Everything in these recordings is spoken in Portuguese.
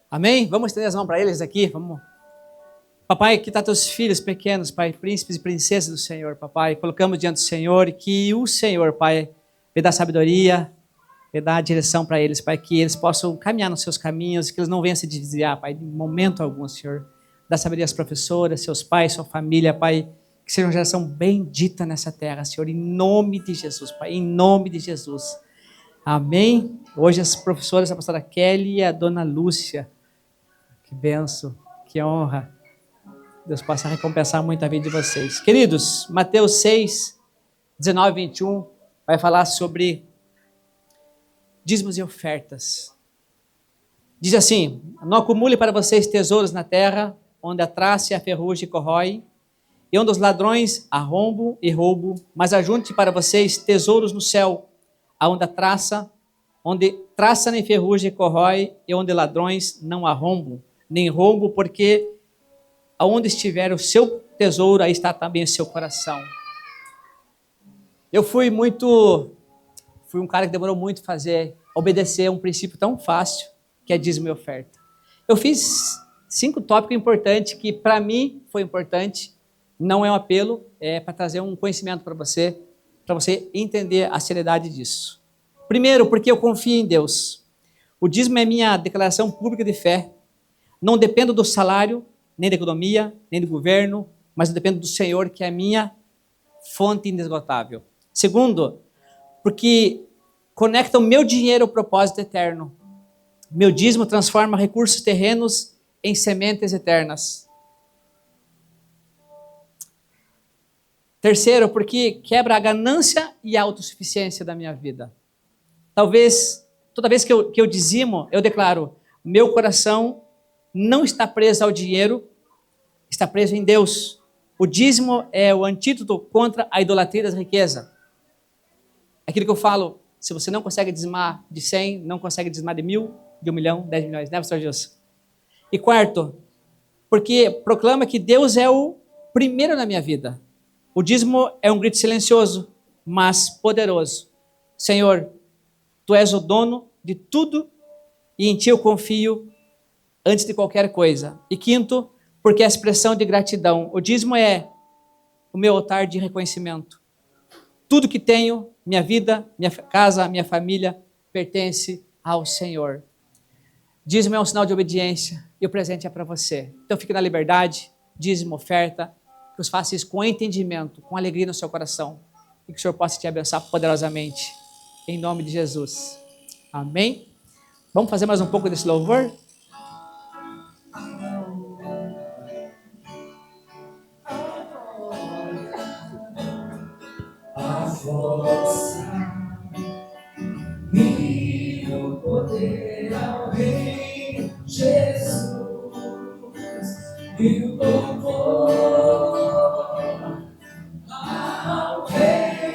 Amém? Vamos estender as mãos para eles aqui, vamos. Papai, aqui está teus filhos pequenos, Pai, príncipes e princesas do Senhor, Papai. Colocamos diante do Senhor e que o Senhor, Pai, vai dar sabedoria, vai dar direção para eles, Pai, que eles possam caminhar nos seus caminhos, que eles não venham se desviar, Pai, em momento algum, Senhor. Dá sabedoria às professoras, seus pais, sua família, Pai, que seja uma geração bendita nessa terra, Senhor, em nome de Jesus, Pai, em nome de Jesus. Amém? Hoje as professoras, a pastora Kelly e a dona Lúcia. Que benção, que honra. Deus possa recompensar muito a vida de vocês. Queridos, Mateus 6, 19 e 21 vai falar sobre dízimos e ofertas. Diz assim: não acumule para vocês tesouros na terra, onde a traça e a ferrugem corrói, e onde os ladrões arrombam e roubam, mas ajunte para vocês tesouros no céu, onde traça nem ferrugem corrói, e onde ladrões não arrombam, nem roubam, porque aonde estiver o seu tesouro, aí está também o seu coração. Eu fui um cara que demorou muito obedecer um princípio tão fácil, que é dízimo e oferta. Eu fiz 5 tópicos importantes, que para mim foi importante, não é um apelo, é para trazer um conhecimento para você entender a seriedade disso. Primeiro, porque eu confio em Deus. O dízimo é minha declaração pública de fé. Não dependo do salário, nem da economia, nem do governo, mas eu dependo do Senhor, que é a minha fonte inesgotável. Segundo, porque conecta o meu dinheiro ao propósito eterno. Meu dízimo transforma recursos terrenos em sementes eternas. Terceiro, porque quebra a ganância e a autossuficiência da minha vida. Talvez, toda vez que eu dizimo, eu declaro, meu coração não está preso ao dinheiro, está preso em Deus. O dízimo é o antídoto contra a idolatria das riquezas. Aquilo que eu falo, se você não consegue dizimar de 100, não consegue dizimar de 1.000, de 1 milhão, 10 milhões, né, pastor Gilson? E quarto, porque proclama que Deus é o primeiro na minha vida. O dízimo é um grito silencioso, mas poderoso. Senhor, Tu és o dono de tudo e em Ti eu confio antes de qualquer coisa. E quinto, porque é a expressão de gratidão. O dízimo é o meu altar de reconhecimento. Tudo que tenho, minha vida, minha casa, minha família, pertence ao Senhor. Dízimo é um sinal de obediência e o presente é para você. Então fique na liberdade, dízimo, oferta, que os faça isso com entendimento, com alegria no seu coração e que o Senhor possa te abençoar poderosamente. Em nome de Jesus. Amém? Vamos fazer mais um pouco desse louvor? A força e o poder ao Rei Jesus e o louvor ao Rei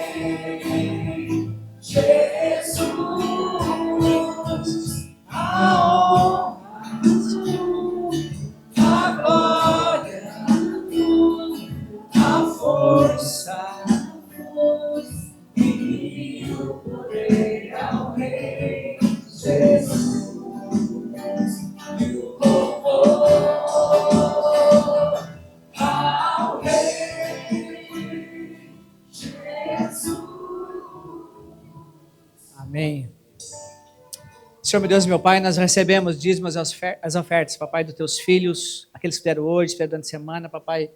Jesus, a honra, a glória, a força e o poder ao Rei Jesus e o louvor ao Rei Jesus. Amém. Senhor, meu Deus e meu Pai, nós recebemos dízimos as ofertas, papai, dos teus filhos, aqueles que fizeram hoje, fizeram durante a semana, papai.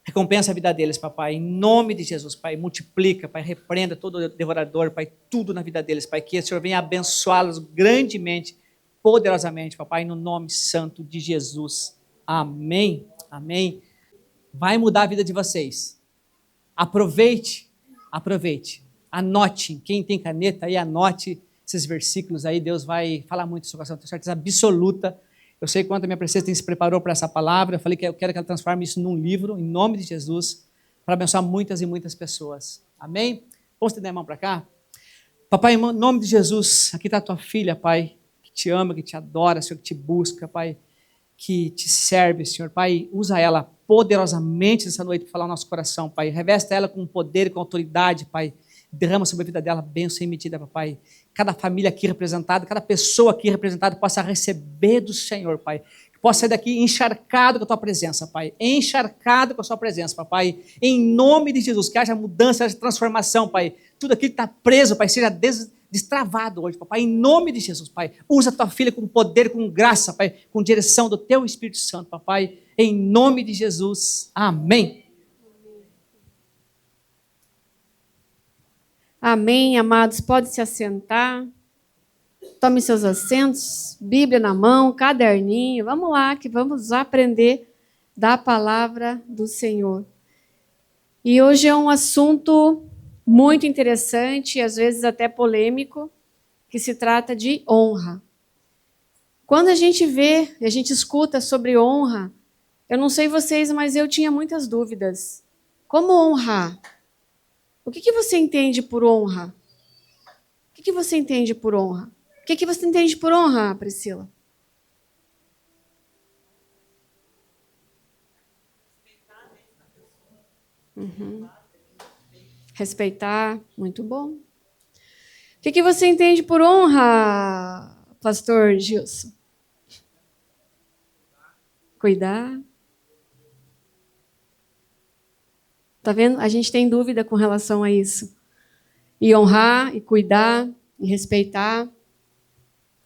Recompensa a vida deles, papai, em nome de Jesus, pai, multiplica, pai, repreenda todo devorador, pai, tudo na vida deles, pai, que o Senhor venha abençoá-los grandemente, poderosamente, papai, no nome santo de Jesus. Amém, amém. Vai mudar a vida de vocês. Aproveite, anote, quem tem caneta aí, anote esses versículos aí, Deus vai falar muito no seu coração, tenho certeza absoluta. Eu sei quanto a minha princesa se preparou para essa palavra. Eu falei que eu quero que ela transforme isso num livro, em nome de Jesus, para abençoar muitas e muitas pessoas. Amém? Vamos estender a mão para cá? Papai, em nome de Jesus, aqui está a tua filha, Pai, que te ama, que te adora, Senhor, que te busca, Pai, que te serve, Senhor. Pai, usa ela poderosamente nessa noite para falar no nosso coração, Pai. Revesta ela com poder e com autoridade, Pai. Derrama sobre a vida dela bênção sem medida, papai. Cada família aqui representada, cada pessoa aqui representada possa receber do Senhor, Pai. Que possa sair daqui encharcado com a tua presença, Pai. Encharcado com a sua presença, papai. Em nome de Jesus, que haja mudança, haja transformação, Pai. Tudo aquilo que está preso, Pai, seja destravado hoje, papai. Em nome de Jesus, Pai. Usa a tua filha com poder, com graça, Pai. Com direção do teu Espírito Santo, papai. Em nome de Jesus. Amém. Amém, amados. Pode se assentar. Tome seus assentos, Bíblia na mão, caderninho. Vamos lá, que vamos aprender da palavra do Senhor. E hoje é um assunto muito interessante, às vezes até polêmico, que se trata de honra. Quando a gente vê, a gente escuta sobre honra, eu não sei vocês, mas eu tinha muitas dúvidas. Como honrar? O que você entende por honra? O que você entende por honra? O que você entende por honra, Priscila? Respeitar, muito bom. O que você entende por honra, pastor Gilson? Cuidar. Tá vendo? A gente tem dúvida com relação a isso. E honrar, e cuidar, e respeitar.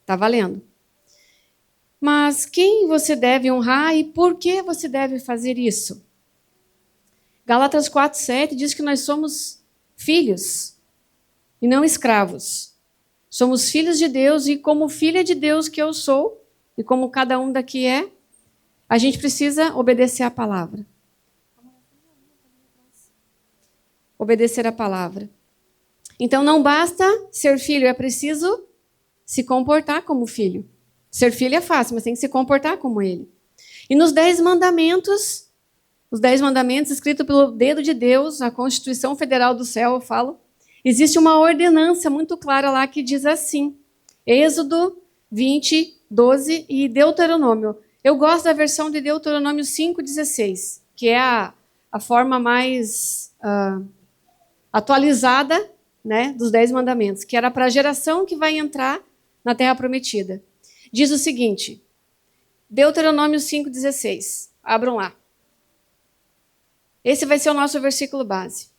Tá valendo. Mas quem você deve honrar e por que você deve fazer isso? Gálatas 4:7 diz que nós somos filhos e não escravos. Somos filhos de Deus e como filha de Deus que eu sou, e como cada um daqui é, a gente precisa obedecer a palavra. Obedecer a palavra. Então não basta ser filho, é preciso se comportar como filho. Ser filho é fácil, mas tem que se comportar como ele. E nos 10 mandamentos, os 10 mandamentos escritos pelo dedo de Deus, a Constituição Federal do Céu, eu falo, existe uma ordenança muito clara lá que diz assim, Êxodo 20, 12 e Deuteronômio. Eu gosto da versão de Deuteronômio 5:16, que é a forma mais atualizada, né, dos 10 mandamentos, que era para a geração que vai entrar na Terra Prometida. Diz o seguinte, Deuteronômio 5:16, abram lá. Esse vai ser o nosso versículo base.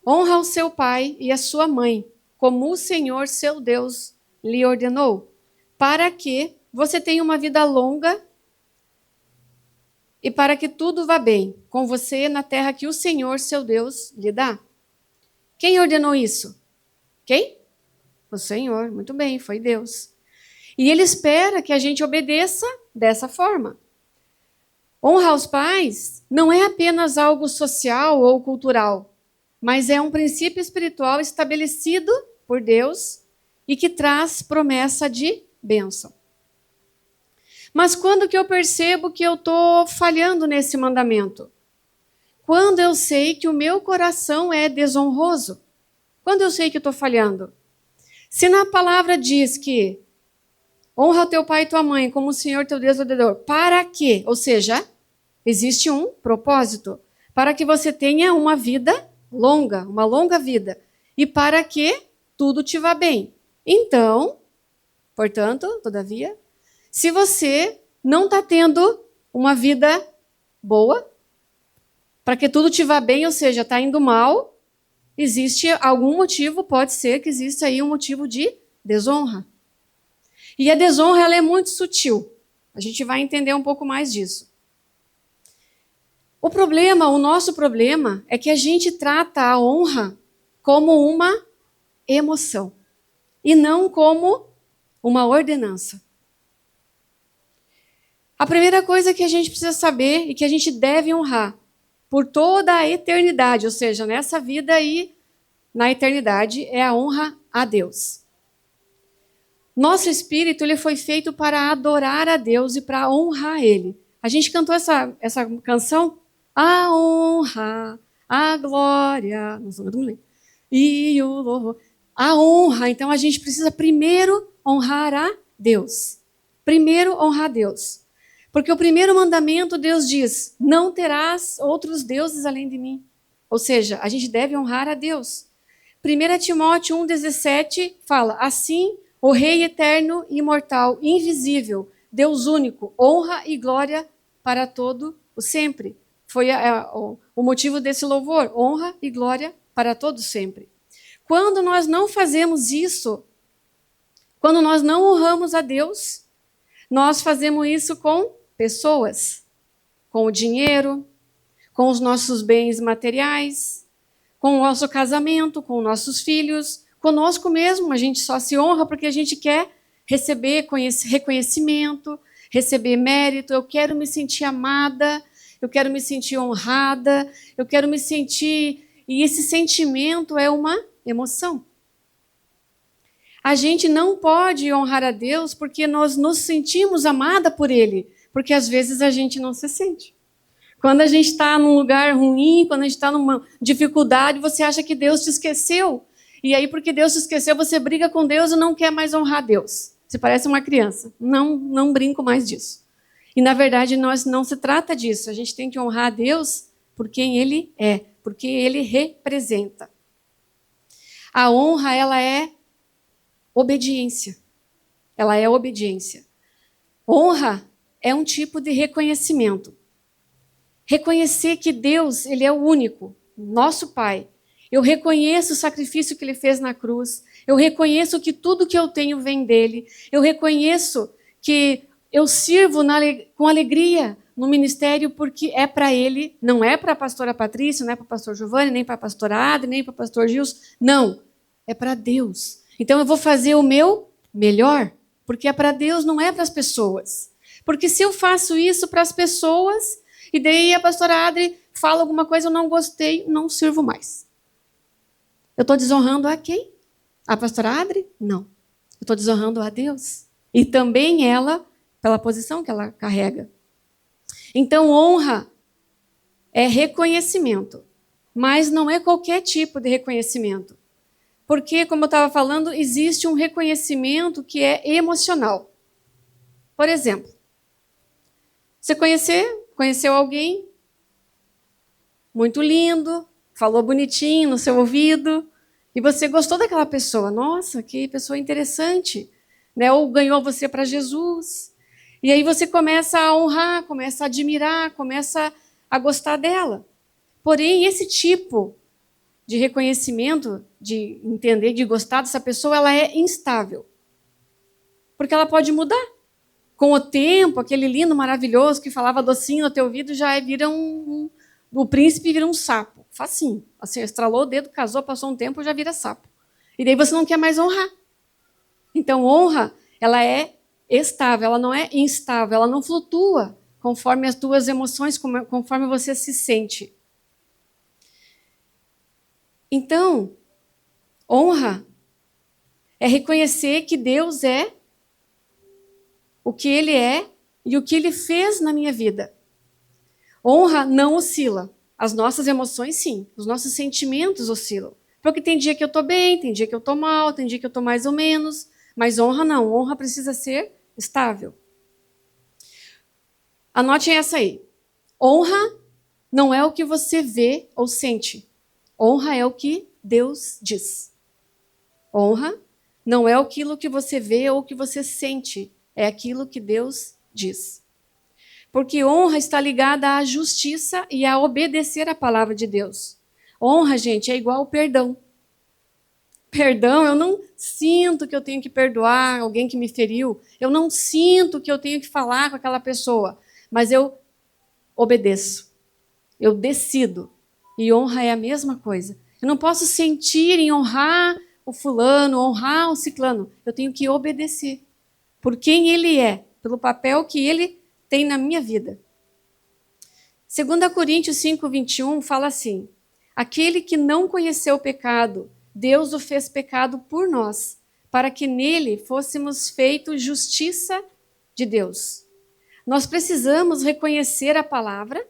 Honra o seu pai e a sua mãe, como o Senhor, seu Deus, lhe ordenou, para que você tenha uma vida longa e para que tudo vá bem com você na terra que o Senhor, seu Deus, lhe dá. Quem ordenou isso? Quem? O Senhor. Muito bem, foi Deus. E Ele espera que a gente obedeça dessa forma. Honrar os pais não é apenas algo social ou cultural, mas é um princípio espiritual estabelecido por Deus e que traz promessa de bênção. Mas quando que eu percebo que eu estou falhando nesse mandamento? Quando eu sei que o meu coração é desonroso. Quando eu sei que eu estou falhando. Se na palavra diz que honra o teu pai e tua mãe como o Senhor teu Deus ordenou, para quê? Ou seja, existe um propósito. Para que você tenha uma vida longa, uma longa vida. E para que tudo te vá bem. Então, portanto, todavia, se você não está tendo uma vida boa, para que tudo te vá bem, ou seja, está indo mal, existe algum motivo, pode ser que exista aí um motivo de desonra. E a desonra ela é muito sutil. A gente vai entender um pouco mais disso. O nosso problema, é que a gente trata a honra como uma emoção e não como uma ordenança. A primeira coisa que a gente precisa saber e que a gente deve honrar por toda a eternidade, ou seja, nessa vida e na eternidade, é a honra a Deus. Nosso espírito ele foi feito para adorar a Deus e para honrar Ele. A gente cantou essa canção, a honra, a glória, e o louvor. A honra, então a gente precisa primeiro honrar a Deus. Primeiro honrar a Deus. Porque o primeiro mandamento, Deus diz, não terás outros deuses além de mim. Ou seja, a gente deve honrar a Deus. 1 Timóteo 1,17 fala: assim, o Rei eterno, imortal, invisível, Deus único, honra e glória para todo o sempre. Foi o motivo desse louvor, honra e glória para todo sempre. Quando nós não fazemos isso, quando nós não honramos a Deus, nós fazemos isso com pessoas, com o dinheiro, com os nossos bens materiais, com o nosso casamento, com os nossos filhos, conosco mesmo. A gente só se honra porque a gente quer receber reconhecimento, receber mérito. Eu quero me sentir amada, eu quero me sentir honrada, eu quero me sentir... E esse sentimento é uma emoção. A gente não pode honrar a Deus porque nós nos sentimos amada por Ele, porque às vezes a gente não se sente. Quando a gente está num lugar ruim, quando a gente está numa dificuldade, você acha que Deus te esqueceu. E aí, porque Deus te esqueceu, você briga com Deus e não quer mais honrar a Deus. Você parece uma criança. Não brinco mais disso. E, na verdade, não se trata disso. A gente tem que honrar a Deus por quem Ele é, porque Ele representa. A honra, ela é obediência. Ela é obediência. Honra é um tipo de reconhecimento. Reconhecer que Deus, Ele é o único, nosso Pai. Eu reconheço o sacrifício que Ele fez na cruz. Eu reconheço que tudo que eu tenho vem dEle. Eu reconheço que eu sirvo com alegria no ministério porque é para Ele, não é para a pastora Patrícia, não é para o pastor Giovanni, nem para a pastora Adri, nem para o pastor Gilson. Não, é para Deus. Então eu vou fazer o meu melhor, porque é para Deus, não é para as pessoas. Porque se eu faço isso para as pessoas, e daí a pastora Adri fala alguma coisa, eu não gostei, não sirvo mais. Eu estou desonrando a quem? A pastora Adri? Não. Eu estou desonrando a Deus. E também ela, pela posição que ela carrega. Então, honra é reconhecimento, mas não é qualquer tipo de reconhecimento. Porque, como eu estava falando, existe um reconhecimento que é emocional. Por exemplo, você conheceu alguém muito lindo, falou bonitinho no seu ouvido, e você gostou daquela pessoa. Nossa, que pessoa interessante. Né? Ou ganhou você para Jesus. E aí você começa a honrar, começa a admirar, começa a gostar dela. Porém, esse tipo de reconhecimento, de entender, de gostar dessa pessoa, ela é instável. Porque ela pode mudar. Com o tempo, aquele lindo, maravilhoso, que falava docinho no teu ouvido, já vira o príncipe vira um sapo. Facinho. Assim, estralou o dedo, casou, passou um tempo, já vira sapo. E daí você não quer mais honrar. Então, honra, ela é estável, ela não é instável, ela não flutua conforme as tuas emoções, conforme você se sente. Então, honra é reconhecer que Deus é o que Ele é e o que Ele fez na minha vida. Honra não oscila. As nossas emoções, sim. Os nossos sentimentos oscilam. Porque tem dia que eu estou bem, tem dia que eu estou mal, tem dia que eu estou mais ou menos. Mas honra não. Honra precisa ser estável. Anotem essa aí. Honra não é o que você vê ou sente. Honra é o que Deus diz. Honra não é aquilo que você vê ou que você sente. É aquilo que Deus diz. Porque honra está ligada à justiça e a obedecer à palavra de Deus. Honra, gente, é igual ao perdão. Perdão, eu não sinto que eu tenho que perdoar alguém que me feriu. Eu não sinto que eu tenho que falar com aquela pessoa. Mas eu obedeço. Eu decido. E honra é a mesma coisa. Eu não posso sentir em honrar o fulano, honrar o ciclano. Eu tenho que obedecer. Por quem ele é. Pelo papel que ele tem na minha vida. 2 Coríntios 5:21 fala assim: aquele que não conheceu o pecado, Deus o fez pecado por nós, para que nele fôssemos feitos justiça de Deus. Nós precisamos reconhecer a palavra,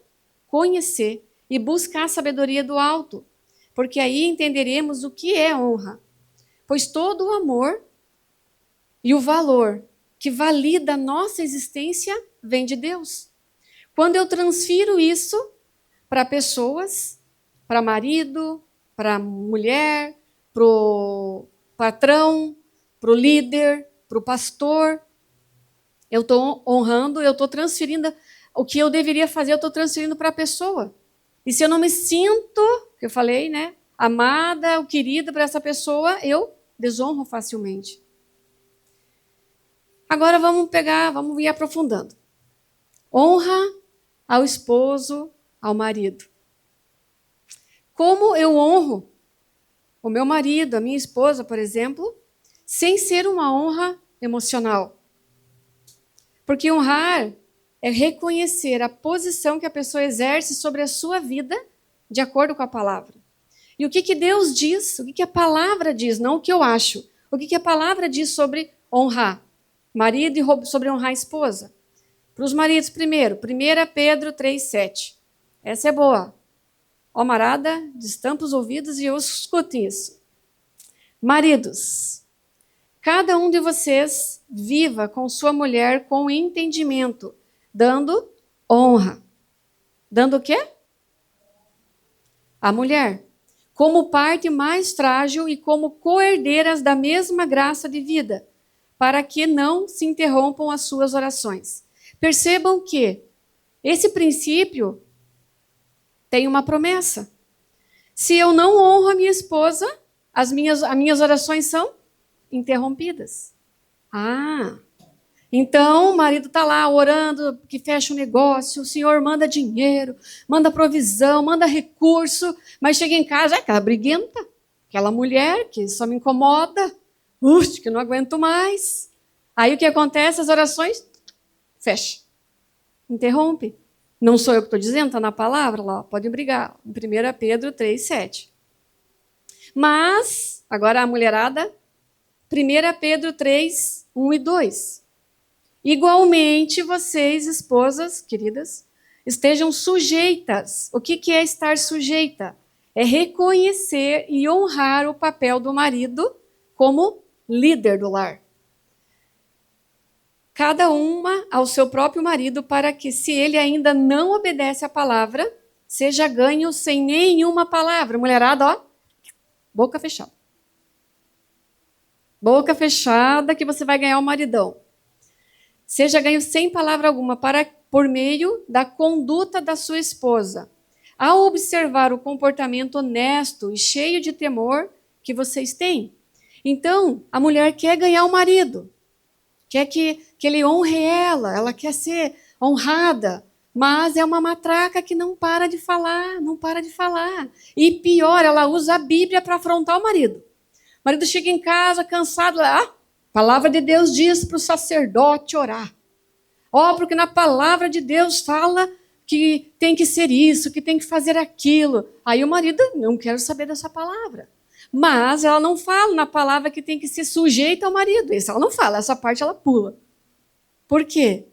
conhecer e buscar a sabedoria do alto, porque aí entenderemos o que é honra. Pois todo o amor e o valor que valida a nossa existência vem de Deus. Quando eu transfiro isso para pessoas, para marido, para mulher, pro patrão, pro líder, pro pastor. Eu estou honrando, eu estou transferindo o que eu deveria fazer, eu estou transferindo para a pessoa. E se eu não me sinto, que eu falei, né, amada ou querida para essa pessoa, eu desonro facilmente. Agora vamos ir aprofundando. Honra ao esposo, ao marido. Como eu honro o meu marido, a minha esposa, por exemplo, sem ser uma honra emocional? Porque honrar é reconhecer a posição que a pessoa exerce sobre a sua vida de acordo com a palavra. E o que Deus diz, o que a palavra diz, não o que eu acho. O que a palavra diz sobre honrar marido e sobre honrar a esposa. Para os maridos primeiro, 1 Pedro 3,7. Essa é boa. Ó marada, destampa os ouvidos e eu escuto isso. Maridos, cada um de vocês viva com sua mulher com entendimento, dando honra. Dando o quê? A mulher. Como parte mais frágil e como co-herdeiras da mesma graça de vida, para que não se interrompam as suas orações. Percebam que esse princípio tem uma promessa. Se eu não honro a minha esposa, as minhas orações são interrompidas. Então o marido está lá orando que fecha o negócio, o Senhor manda dinheiro, manda provisão, manda recurso, mas chega em casa, é aquela briguenta, aquela mulher que só me incomoda, que não aguento mais. Aí o que acontece? As orações fecha, interrompe. Não sou eu que estou dizendo, está na palavra lá, podem brigar. Em 1 Pedro 3,7. Mas, agora a mulherada, 1 Pedro 3, 1 e 2. Igualmente, vocês, esposas, queridas, estejam sujeitas. O que é estar sujeita? É reconhecer e honrar o papel do marido como líder do lar. Cada uma ao seu próprio marido, para que, se ele ainda não obedece à palavra, seja ganho sem nenhuma palavra. Mulherada, ó, boca fechada. Boca fechada que você vai ganhar o maridão. Seja ganho sem palavra alguma, por meio da conduta da sua esposa, ao observar o comportamento honesto e cheio de temor que vocês têm. Então, a mulher quer ganhar o marido, quer que ele honre ela quer ser honrada, mas é uma matraca que não para de falar, não para de falar. E pior, ela usa a Bíblia para afrontar o marido. O marido chega em casa cansado, a palavra de Deus diz para o sacerdote orar. Porque na palavra de Deus fala que tem que ser isso, que tem que fazer aquilo. Aí o marido, não quero saber dessa palavra. Mas ela não fala na palavra que tem que ser sujeita ao marido. Isso ela não fala, essa parte ela pula. Por quê?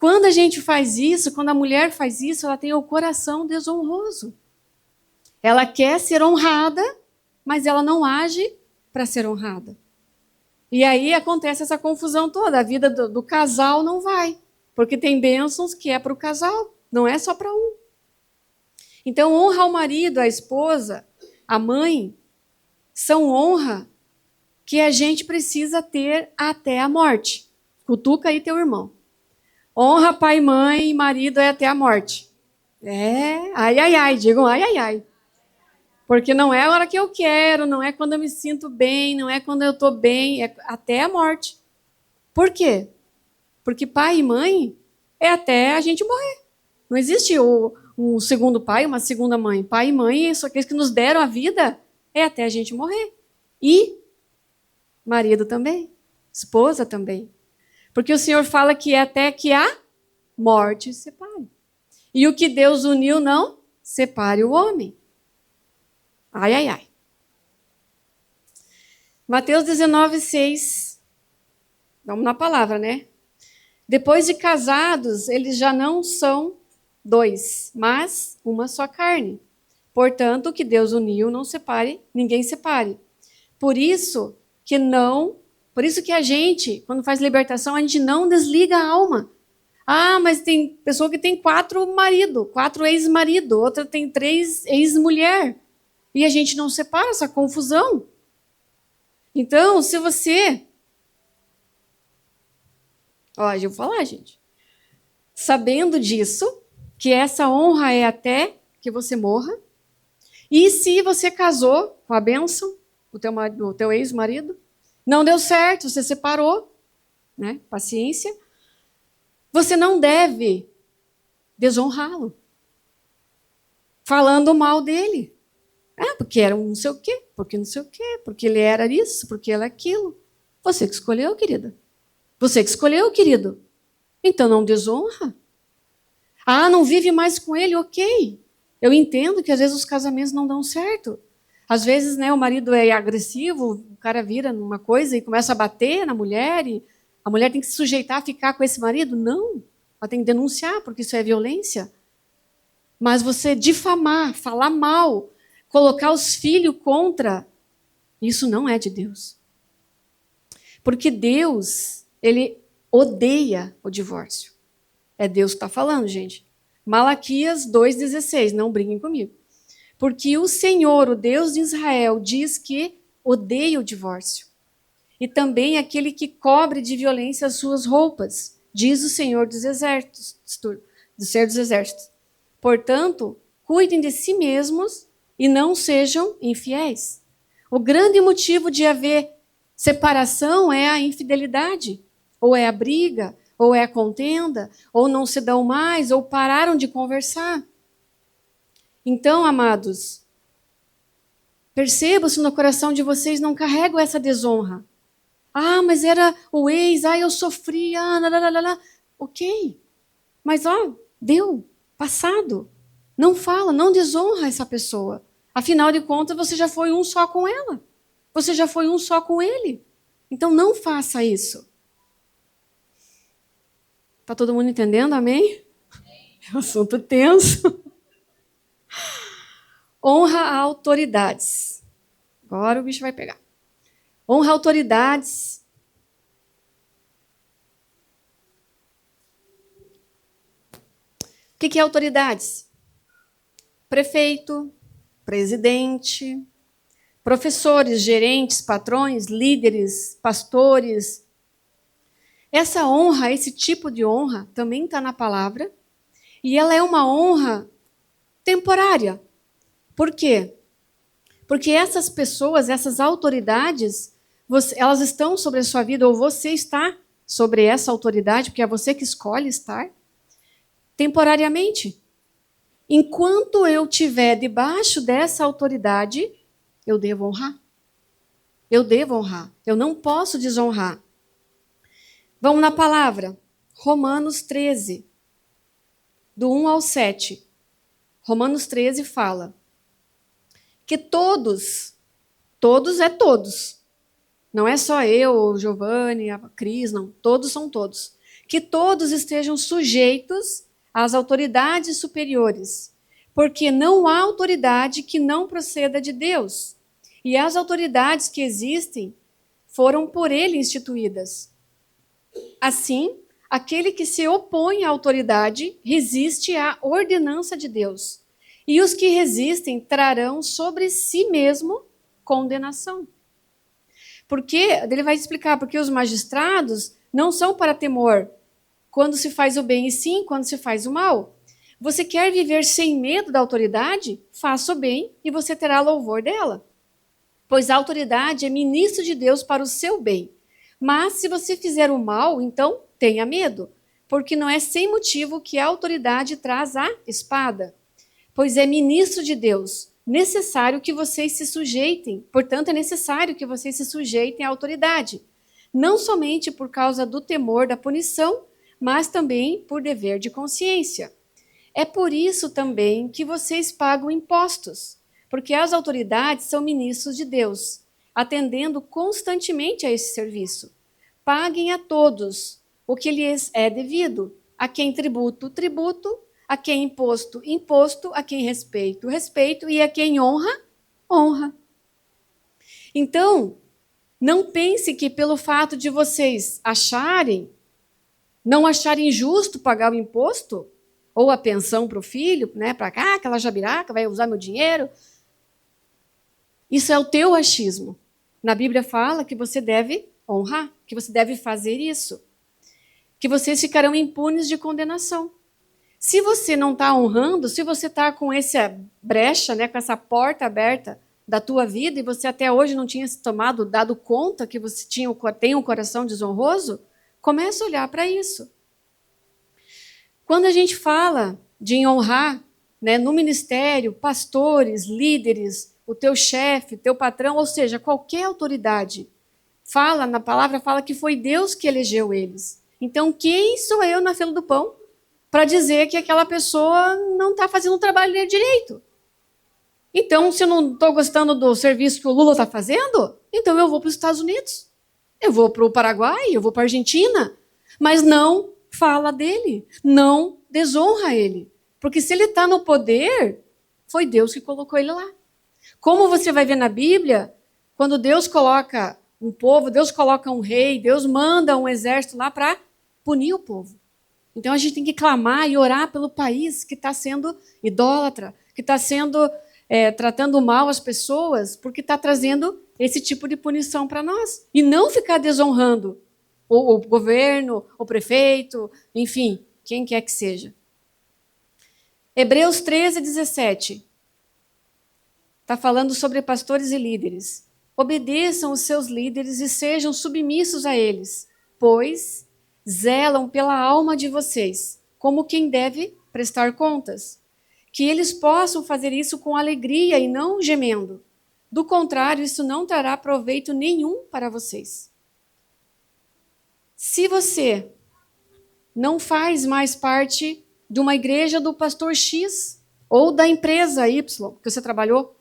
Quando a gente faz isso, quando a mulher faz isso, ela tem o coração desonroso. Ela quer ser honrada, mas ela não age para ser honrada. E aí acontece essa confusão toda. A vida do casal não vai. Porque tem bênçãos que é para o casal, não é só para um. Então, honra ao marido, à esposa, à mãe, são honra que a gente precisa ter até a morte. Cutuca aí teu irmão. Honra pai, mãe e marido é até a morte. Digam ai. Porque não é a hora que eu quero, não é quando eu me sinto bem, não é quando eu estou bem, é até a morte. Por quê? Porque pai e mãe é até a gente morrer. Não existe um segundo pai, uma segunda mãe. Pai e mãe são aqueles que nos deram a vida, é até a gente morrer. E marido também, esposa também. Porque o Senhor fala que é até que a morte separe. E o que Deus uniu não separe o homem. Ai. Mateus 19:6. Vamos na palavra, né? Depois de casados, eles já não são dois, mas uma só carne. Portanto, o que Deus uniu, não separe, ninguém separe. Por isso que a gente, quando faz libertação, a gente não desliga a alma. Mas tem pessoa que tem 4 maridos, 4 ex-maridos, outra tem 3 ex-mulher. E a gente não separa essa confusão. Então, se você... Ó, eu vou falar, gente. Sabendo disso, que essa honra é até que você morra. E se você casou com a bênção, o teu ex-marido, não deu certo, você separou, né? Paciência. Você não deve desonrá-lo, falando mal dele. Porque era um não sei o quê, porque não sei o quê, porque ele era isso, porque ele é aquilo. Você que escolheu, querida. Você que escolheu, querido. Então não desonra. Não vive mais com ele, ok. Eu entendo que às vezes os casamentos não dão certo. Às vezes, né, o marido é agressivo, o cara vira numa coisa e começa a bater na mulher, e a mulher tem que se sujeitar a ficar com esse marido. Não, ela tem que denunciar, porque isso é violência. Mas você difamar, falar mal, colocar os filhos contra, isso não é de Deus. Porque Deus, ele odeia o divórcio. É Deus que está falando, gente. Malaquias 2,16, não briguem comigo. Porque o Senhor, o Deus de Israel, diz que odeia o divórcio. E também aquele que cobre de violência as suas roupas, diz o Senhor dos Exércitos. Do Senhor dos Exércitos. Portanto, cuidem de si mesmos e não sejam infiéis. O grande motivo de haver separação é a infidelidade, ou é a briga, ou é a contenda, ou não se dão mais, ou pararam de conversar. Então, amados, percebam se no coração de vocês não carregam essa desonra. Mas era o ex, eu sofri, Ok, mas deu, passado. Não fala, não desonra essa pessoa. Afinal de contas, você já foi um só com ela. Você já foi um só com ele. Então, não faça isso. Está todo mundo entendendo? Amém? É um assunto tenso. Honra a autoridades. Agora o bicho vai pegar. Honra a autoridades. O que é autoridades? Prefeito, presidente, professores, gerentes, patrões, líderes, pastores. Essa honra, esse tipo de honra, também está na palavra. E ela é uma honra temporária. Por quê? Porque essas pessoas, essas autoridades, elas estão sobre a sua vida, ou você está sobre essa autoridade, porque é você que escolhe estar, temporariamente. Enquanto eu estiver debaixo dessa autoridade, eu devo honrar. Eu devo honrar. Eu não posso desonrar. Vamos na palavra. Romanos 13, do 1 ao 7. Romanos 13 fala que todos é todos. Não é só eu, o Giovanni, a Cris, não. Todos são todos. Que todos estejam sujeitos às autoridades superiores, porque não há autoridade que não proceda de Deus. E as autoridades que existem foram por ele instituídas. Assim, aquele que se opõe à autoridade resiste à ordenança de Deus. E os que resistem trarão sobre si mesmo condenação. Porque, ele vai explicar, porque os magistrados não são para temor quando se faz o bem, e sim quando se faz o mal. Você quer viver sem medo da autoridade? Faça o bem e você terá louvor dela. Pois a autoridade é ministro de Deus para o seu bem. Mas se você fizer o mal, então tenha medo, porque não é sem motivo que a autoridade traz a espada. Pois é ministro de Deus, necessário que vocês se sujeitem. Portanto, é necessário que vocês se sujeitem à autoridade. Não somente por causa do temor da punição, mas também por dever de consciência. É por isso também que vocês pagam impostos, porque as autoridades são ministros de Deus, atendendo constantemente a esse serviço. Paguem a todos o que lhes é devido, a quem tributo, tributo, a quem imposto, imposto, a quem respeito, respeito, e a quem honra, honra. Então, não pense que pelo fato de vocês não acharem justo pagar o imposto, ou a pensão para o filho, né, para cá, aquela jabiraca, vai usar meu dinheiro. Isso é o teu achismo. Na Bíblia fala que você deve honrar, que você deve fazer isso, que vocês ficarão impunes de condenação. Se você não está honrando, se você está com essa brecha, né, com essa porta aberta da tua vida, e você até hoje não tinha se dado conta que você tem um coração desonroso, comece a olhar para isso. Quando a gente fala de honrar, né, no ministério, pastores, líderes, o teu chefe, teu patrão, ou seja, qualquer autoridade, na palavra fala que foi Deus que elegeu eles. Então, quem sou eu na fila do pão para dizer que aquela pessoa não está fazendo o trabalho dele direito? Então, se eu não estou gostando do serviço que o Lula está fazendo, então eu vou para os Estados Unidos, eu vou para o Paraguai, eu vou para a Argentina, mas não fala dele, não desonra ele. Porque se ele está no poder, foi Deus que colocou ele lá. Como você vai ver na Bíblia, quando Deus coloca um povo, Deus coloca um rei, Deus manda um exército lá para punir o povo. Então a gente tem que clamar e orar pelo país que está sendo idólatra, que está sendo tratando mal as pessoas, porque está trazendo esse tipo de punição para nós. E não ficar desonrando o governo, o prefeito, enfim, quem quer que seja. Hebreus 13, 17. Está falando sobre pastores e líderes. Obedeçam os seus líderes e sejam submissos a eles, pois zelam pela alma de vocês, como quem deve prestar contas. Que eles possam fazer isso com alegria e não gemendo. Do contrário, isso não trará proveito nenhum para vocês. Se você não faz mais parte de uma igreja do pastor X ou da empresa Y que você trabalhou,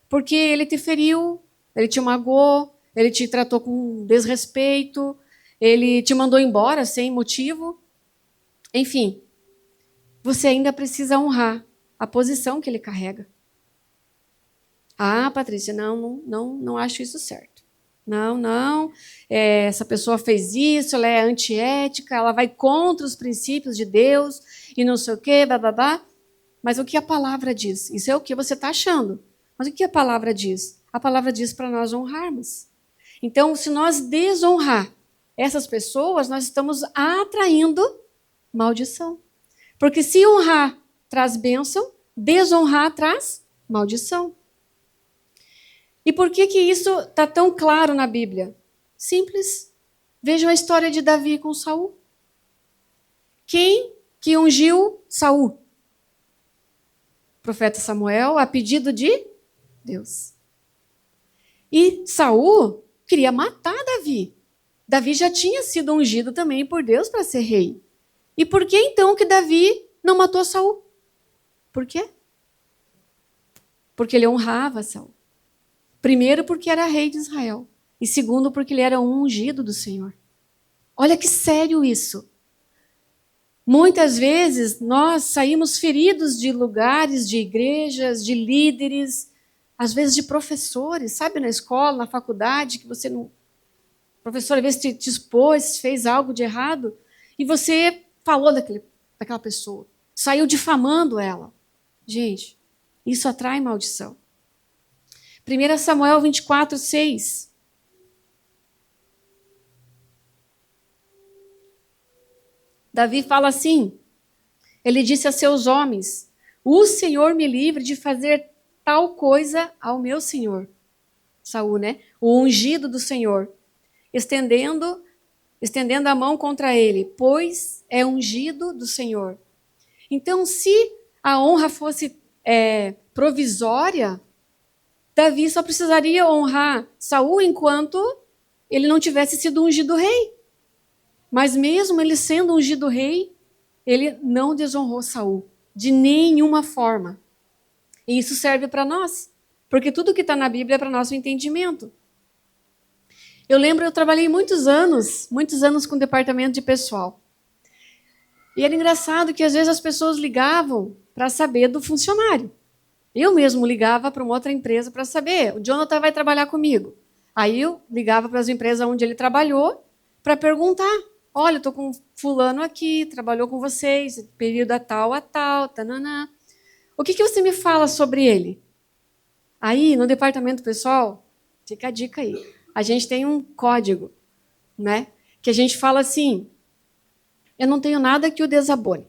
porque ele te feriu, ele te magoou, ele te tratou com desrespeito, ele te mandou embora sem motivo. Enfim, você ainda precisa honrar a posição que ele carrega. Ah, Patrícia, não acho isso certo. Não, essa pessoa fez isso, ela é antiética, ela vai contra os princípios de Deus e não sei o quê, bababá. Mas o que a palavra diz? Isso é o que você está achando. Mas o que a palavra diz? A palavra diz para nós honrarmos. Então, se nós desonrar essas pessoas, nós estamos atraindo maldição. Porque se honrar traz bênção, desonrar traz maldição. E por que isso está tão claro na Bíblia? Simples. Vejam a história de Davi com Saul. Quem que ungiu Saul? O profeta Samuel, a pedido de Deus. E Saul queria matar Davi. Davi já tinha sido ungido também por Deus para ser rei. E por que então que Davi não matou Saul? Por quê? Porque ele honrava Saul. Primeiro, porque era rei de Israel. E segundo, porque ele era um ungido do Senhor. Olha que sério isso. Muitas vezes nós saímos feridos de lugares, de igrejas, de líderes, às vezes de professores, sabe, na escola, na faculdade, que você não... O professor às vezes te expôs, fez algo de errado, e você falou daquela pessoa, saiu difamando ela. Gente, isso atrai maldição. 1 Samuel 24, 6. Davi fala assim, ele disse a seus homens, o Senhor me livre de fazer tal coisa ao meu Senhor. Saul, né? O ungido do Senhor, estendendo a mão contra ele, pois é ungido do Senhor. Então, se a honra fosse provisória, Davi só precisaria honrar Saul enquanto ele não tivesse sido ungido rei. Mas mesmo ele sendo ungido rei, ele não desonrou Saul de nenhuma forma. E isso serve para nós, porque tudo que está na Bíblia é para nosso entendimento. Eu trabalhei muitos anos com o departamento de pessoal. E era engraçado que às vezes as pessoas ligavam para saber do funcionário. Eu mesmo ligava para uma outra empresa para saber, o Jonathan vai trabalhar comigo. Aí eu ligava para as empresas onde ele trabalhou para perguntar, olha, eu estou com fulano aqui, trabalhou com vocês, período a tal, tananã. O que você me fala sobre ele? Aí, no departamento pessoal, fica a dica aí. A gente tem um código, né? Que a gente fala assim, eu não tenho nada que o desabone.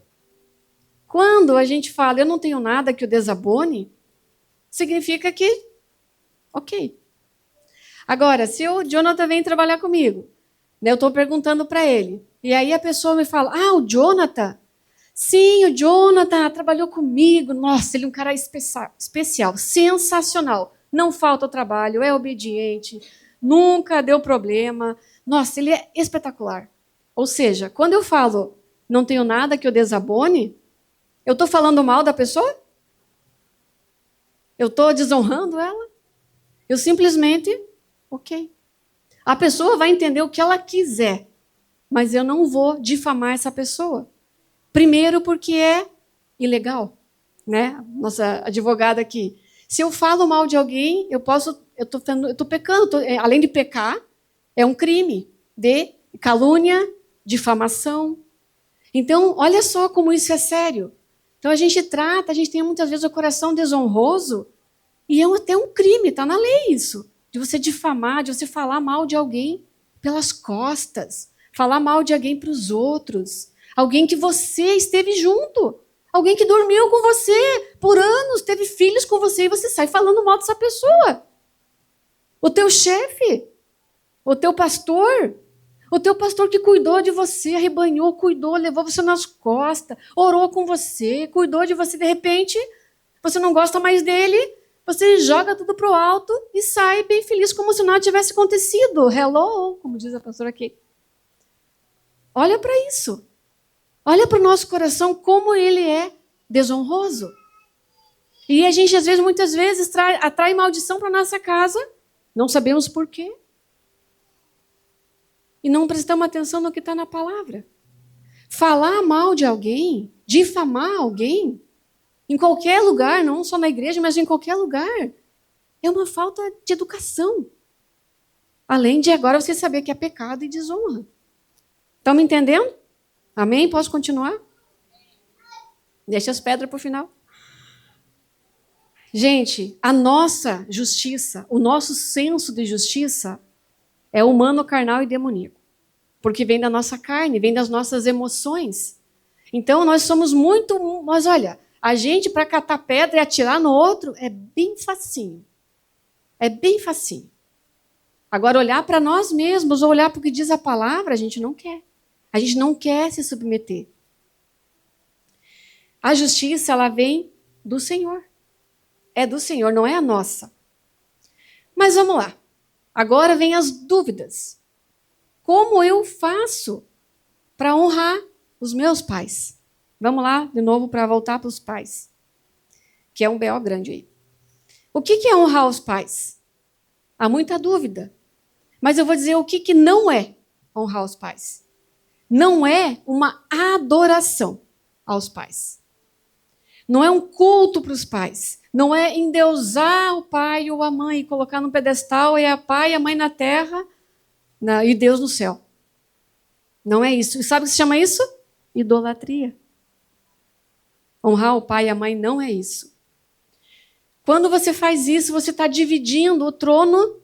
Quando a gente fala, eu não tenho nada que o desabone, significa que, ok. Agora, se o Jonathan vem trabalhar comigo, né, eu estou perguntando para ele, e aí a pessoa me fala, o Jonathan? Sim, o Jonathan trabalhou comigo. Nossa, ele é um cara especial, sensacional. Não falta o trabalho, é obediente, nunca deu problema. Nossa, ele é espetacular. Ou seja, quando eu falo, não tenho nada que eu desabone, eu estou falando mal da pessoa? Eu estou desonrando ela? Eu simplesmente, ok. A pessoa vai entender o que ela quiser, mas eu não vou difamar essa pessoa. Primeiro porque é ilegal, né? Nossa advogada aqui. Se eu falo mal de alguém, eu estou pecando. Além de pecar, é um crime de calúnia, difamação. Então, olha só como isso é sério. Então, a gente tem muitas vezes o coração desonroso, e é até um crime, está na lei isso, de você difamar, de você falar mal de alguém pelas costas, falar mal de alguém para os outros, alguém que você esteve junto, alguém que dormiu com você por anos, teve filhos com você, e você sai falando mal dessa pessoa. O teu chefe, o teu pastor que cuidou de você, arrebanhou, cuidou, levou você nas costas, orou com você, cuidou de você, de repente, você não gosta mais dele, você joga tudo para o alto e sai bem feliz, como se nada tivesse acontecido. Hello, como diz a pastora aqui. Olha para isso. Olha para o nosso coração como ele é desonroso. E a gente, às vezes, muitas vezes, atrai maldição para nossa casa, não sabemos por quê. E não prestamos atenção no que está na palavra. Falar mal de alguém, difamar alguém, em qualquer lugar, não só na igreja, mas em qualquer lugar, é uma falta de educação. Além de agora você saber que é pecado e desonra. Estão me entendendo? Amém? Posso continuar? Deixa as pedras para o final. Gente, a nossa justiça, o nosso senso de justiça é humano, carnal e demoníaco. Porque vem da nossa carne, vem das nossas emoções. Então, nós somos muito... Mas olha, a gente, para catar pedra e atirar no outro, é bem facinho. É bem facinho. Agora, olhar para nós mesmos, ou olhar para o que diz a palavra, a gente não quer. A gente não quer se submeter. A justiça, ela vem do Senhor. É do Senhor, não é a nossa. Mas vamos lá. Agora vem as dúvidas. Como eu faço para honrar os meus pais? Vamos lá, de novo, para voltar para os pais. Que é um B.O. grande aí. O que é honrar os pais? Há muita dúvida. Mas eu vou dizer o que não é honrar os pais. Não é uma adoração aos pais. Não é um culto para os pais. Não é endeusar o pai ou a mãe, colocar num pedestal, e a pai e a mãe na terra e Deus no céu. Não é isso. E sabe o que se chama isso? Idolatria. Honrar o pai e a mãe não é isso. Quando você faz isso, você está dividindo o trono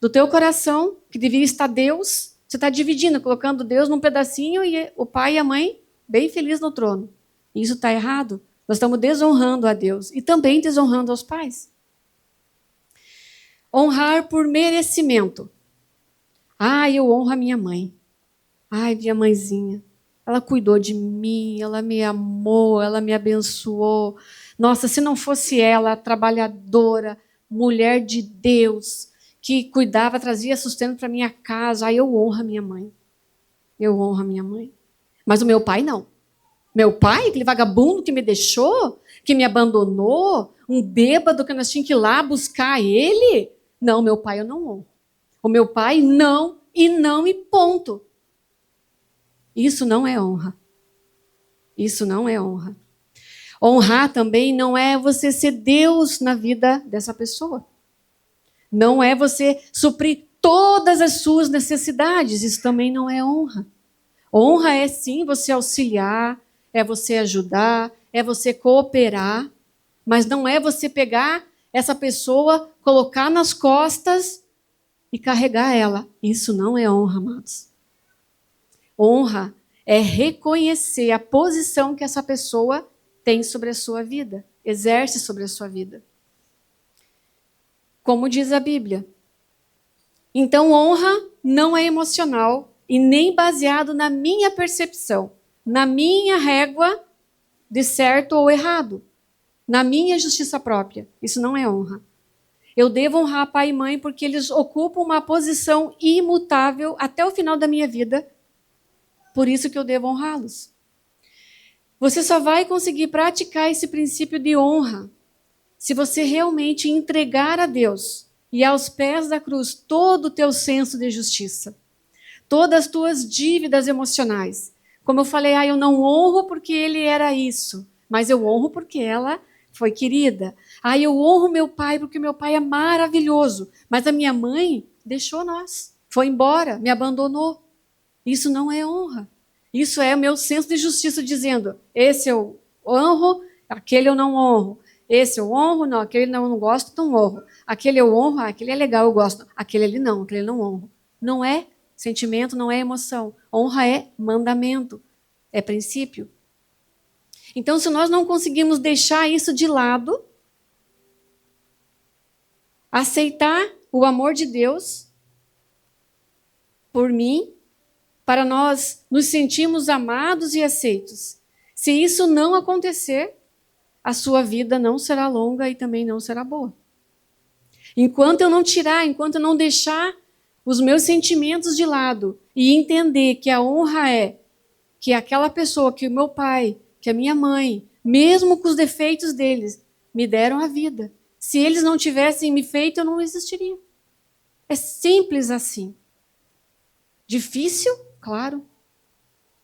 do teu coração, que deveria estar Deus. Você está dividindo, colocando Deus num pedacinho e o pai e a mãe bem felizes no trono. Isso está errado. Nós estamos desonrando a Deus e também desonrando aos pais. Honrar por merecimento. Eu honro a minha mãe. Minha mãezinha. Ela cuidou de mim, ela me amou, ela me abençoou. Nossa, se não fosse ela, trabalhadora, mulher de Deus, que cuidava, trazia sustento para minha casa, eu honro a minha mãe. Eu honro a minha mãe. Mas o meu pai não. Meu pai, aquele vagabundo que me deixou, que me abandonou, um bêbado que nós tínhamos que ir lá buscar ele. Não, meu pai eu não honro. O meu pai não e ponto. Isso não é honra. Isso não é honra. Honrar também não é você ser Deus na vida dessa pessoa. Não é você suprir todas as suas necessidades. Isso também não é honra. Honra é sim você auxiliar, é você ajudar, é você cooperar, mas não é você pegar essa pessoa, colocar nas costas e carregar ela. Isso não é honra, amados. Honra é reconhecer a posição que essa pessoa tem sobre a sua vida, exerce sobre a sua vida. Como diz a Bíblia. Então, honra não é emocional e nem baseado na minha percepção, na minha régua de certo ou errado, na minha justiça própria. Isso não é honra. Eu devo honrar pai e mãe porque eles ocupam uma posição imutável até o final da minha vida. Por isso que eu devo honrá-los. Você só vai conseguir praticar esse princípio de honra se você realmente entregar a Deus e aos pés da cruz todo o teu senso de justiça, todas as tuas dívidas emocionais. Como eu falei, eu não honro porque ele era isso, mas eu honro porque ela foi querida. Eu honro meu pai porque meu pai é maravilhoso, mas a minha mãe deixou nós, foi embora, me abandonou. Isso não é honra. Isso é o meu senso de justiça dizendo, esse eu honro, aquele eu não honro. Esse eu honro, não, aquele não, eu não gosto, não honro. Aquele eu honro, aquele é legal, eu gosto. Aquele ali não, aquele não honro. Não é sentimento, não é emoção. Honra é mandamento, é princípio. Então, se nós não conseguimos deixar isso de lado, aceitar o amor de Deus por mim, para nós nos sentirmos amados e aceitos. Se isso não acontecer, a sua vida não será longa e também não será boa. Enquanto eu não tirar, enquanto eu não deixar os meus sentimentos de lado e entender que a honra é que aquela pessoa, que o meu pai, que a minha mãe, mesmo com os defeitos deles, me deram a vida. Se eles não tivessem me feito, eu não existiria. É simples assim. Difícil? Claro.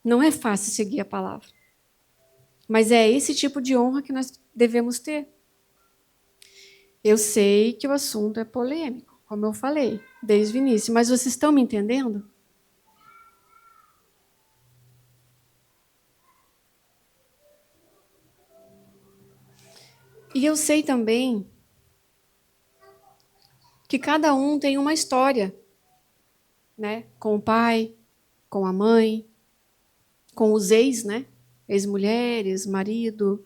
Não é fácil seguir a palavra. Mas é esse tipo de honra que nós devemos ter. Eu sei que o assunto é polêmico, como eu falei, desde o início. Mas vocês estão me entendendo? E eu sei também que cada um tem uma história, né? Com o pai, com a mãe, com os ex, né? Ex-mulheres, marido,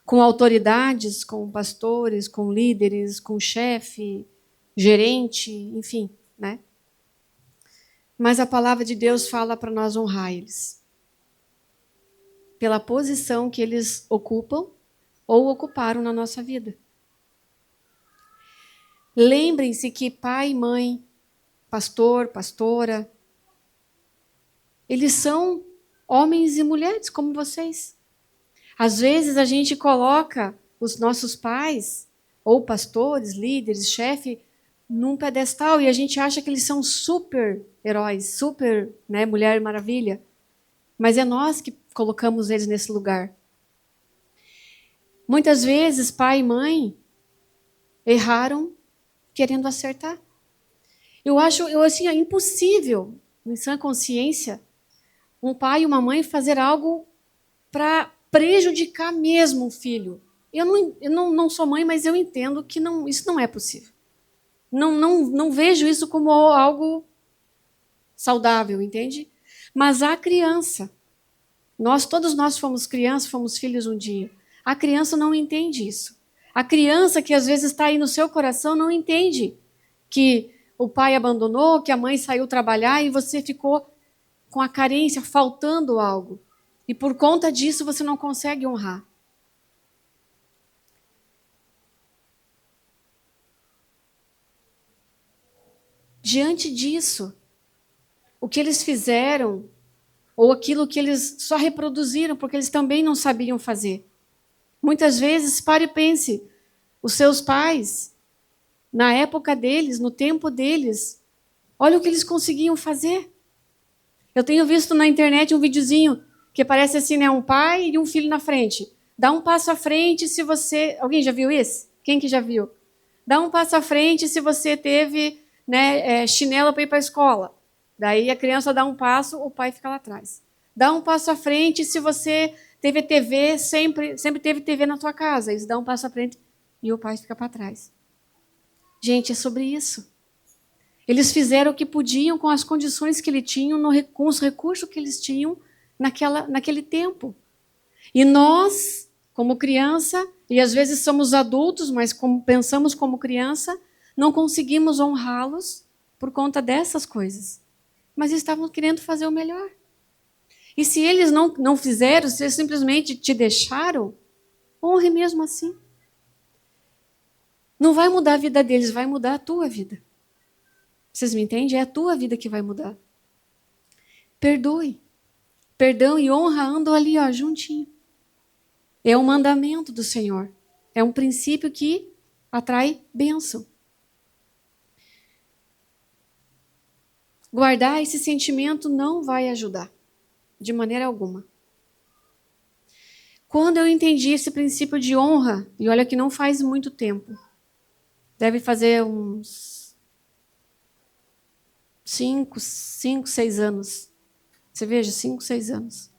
com autoridades, com pastores, com líderes, com chefe, gerente, enfim, né? Mas a palavra de Deus fala para nós honrar eles. Pela posição que eles ocupam ou ocuparam na nossa vida. Lembrem-se que pai e mãe, pastor, pastora, eles são homens e mulheres como vocês. Às vezes a gente coloca os nossos pais, ou pastores, líderes, chefe, num pedestal e a gente acha que eles são super heróis, super, né, Mulher Maravilha. Mas é nós que colocamos eles nesse lugar. Muitas vezes pai e mãe erraram querendo acertar. Eu acho assim, é impossível, em sã consciência, um pai e uma mãe fazer algo para prejudicar mesmo o filho. Eu não sou mãe, mas eu entendo que isso não é possível. Não vejo isso como algo saudável, entende? Mas a criança, todos nós fomos crianças, fomos filhos um dia. A criança não entende isso. A criança que às vezes está aí no seu coração não entende que o pai abandonou, que a mãe saiu trabalhar e você ficou com a carência, faltando algo. E por conta disso você não consegue honrar. Diante disso, o que eles fizeram, ou aquilo que eles só reproduziram, porque eles também não sabiam fazer. Muitas vezes, pare e pense, os seus pais, na época deles, no tempo deles, olha o que eles conseguiam fazer. Eu tenho visto na internet um videozinho que parece assim, né, um pai e um filho na frente. Dá um passo à frente se você... Alguém já viu isso? Quem que já viu? Dá um passo à frente se você teve, né, chinelo para ir para a escola. Daí a criança dá um passo, o pai fica lá atrás. Dá um passo à frente se você teve TV, sempre teve TV na tua casa. Eles dão um passo à frente e o pai fica para trás. Gente, é sobre isso. Eles fizeram o que podiam com as condições que eles tinham, com os recursos que eles tinham naquele tempo. E nós, como criança, e às vezes somos adultos, mas como pensamos como criança, não conseguimos honrá-los por conta dessas coisas. Mas estavam querendo fazer o melhor. E se eles não fizeram, se eles simplesmente te deixaram, honre mesmo assim. Não vai mudar a vida deles, vai mudar a tua vida. Vocês me entendem? É a tua vida que vai mudar. Perdoe. Perdão e honra andam ali, ó, juntinho. É um mandamento do Senhor. É um princípio que atrai bênção. Guardar esse sentimento não vai ajudar, de maneira alguma. Quando eu entendi esse princípio de honra, e olha que não faz muito tempo, deve fazer uns 5, 6 anos. Você veja, 5, 6 anos.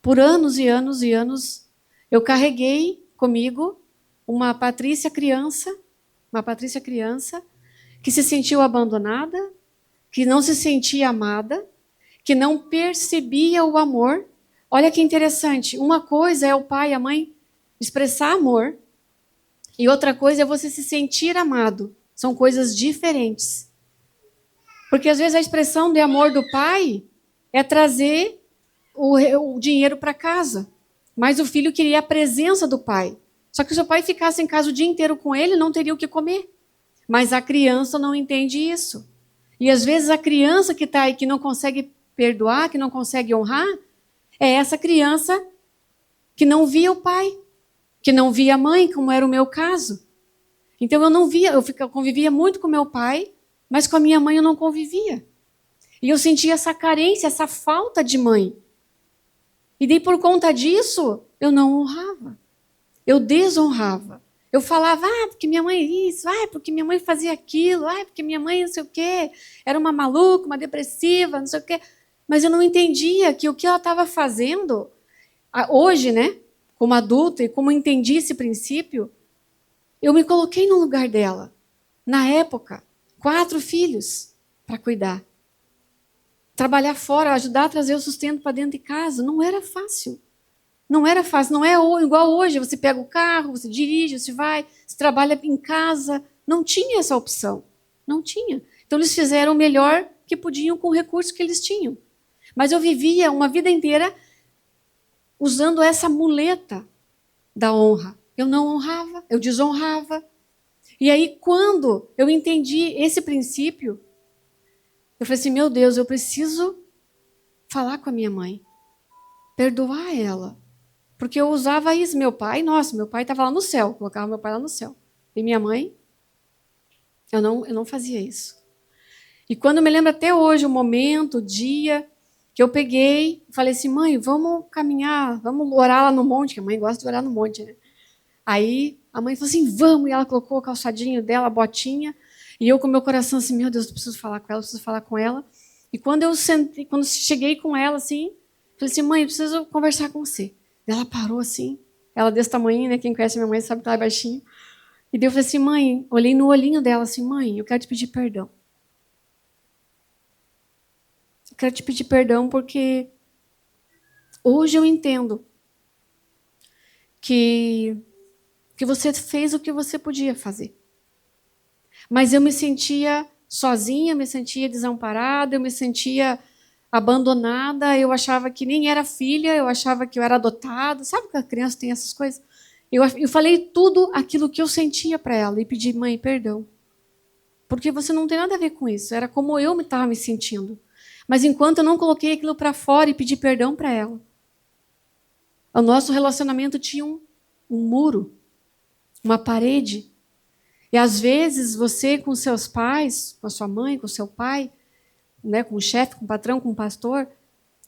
Por anos e anos e anos, eu carreguei comigo uma Patrícia criança que se sentiu abandonada, que não se sentia amada, que não percebia o amor. Olha que interessante, uma coisa é o pai e a mãe expressar amor, e outra coisa é você se sentir amado. São coisas diferentes. Porque às vezes a expressão de amor do pai é trazer o dinheiro para casa, mas o filho queria a presença do pai. Só que se o pai ficasse em casa o dia inteiro com ele, não teria o que comer. Mas a criança não entende isso. E às vezes a criança que está aí, que não consegue perdoar, que não consegue honrar, é essa criança que não via o pai, que não via a mãe, como era o meu caso. Então eu não via, eu convivia muito com meu pai, mas com a minha mãe eu não convivia. E eu sentia essa carência, essa falta de mãe. E daí por conta disso, eu não honrava. Eu desonrava. Eu falava, porque minha mãe isso, porque minha mãe fazia aquilo, porque minha mãe não sei o quê, era uma maluca, uma depressiva, não sei o quê. Mas eu não entendia que o que ela estava fazendo, hoje, né, como adulta, e como entendi esse princípio, eu me coloquei no lugar dela. Na época, 4 filhos para cuidar. Trabalhar fora, ajudar a trazer o sustento para dentro de casa, não era fácil. Não era fácil, não é igual hoje, você pega o carro, você dirige, você vai, você trabalha em casa. Não tinha essa opção, não tinha. Então eles fizeram o melhor que podiam com o recurso que eles tinham. Mas eu vivia uma vida inteira usando essa muleta da honra. Eu não honrava, eu desonrava. E aí quando eu entendi esse princípio, eu falei assim, meu Deus, eu preciso falar com a minha mãe, perdoar ela. Porque eu usava isso, meu pai estava lá no céu, colocava meu pai lá no céu. E minha mãe, eu não fazia isso. E quando eu me lembro até hoje, o momento, o dia, que eu peguei, falei assim, mãe, vamos caminhar, vamos orar lá no monte, que a mãe gosta de orar no monte, né? Aí a mãe falou assim, vamos, e ela colocou o calçadinho dela, a botinha, e eu com meu coração assim, meu Deus, eu preciso falar com ela, preciso falar com ela. E quando eu cheguei com ela, assim, falei assim, mãe, eu preciso conversar com você. Ela parou assim, ela desse tamanho, né? Quem conhece minha mãe sabe que ela é baixinha. E daí eu falei assim, mãe, olhei no olhinho dela assim, mãe, eu quero te pedir perdão. Eu quero te pedir perdão porque hoje eu entendo que você fez o que você podia fazer. Mas eu me sentia sozinha, me sentia desamparada, eu me sentia abandonada, eu achava que nem era filha, eu achava que eu era adotada. Sabe que a criança tem essas coisas? Eu falei tudo aquilo que eu sentia para ela e pedi, mãe, perdão. Porque você não tem nada a ver com isso, era como eu estava me sentindo. Mas enquanto eu não coloquei aquilo para fora e pedi perdão para ela, o nosso relacionamento tinha um muro, uma parede. E às vezes você com seus pais, com a sua mãe, com o seu pai, né, com o chefe, com o patrão, com o pastor,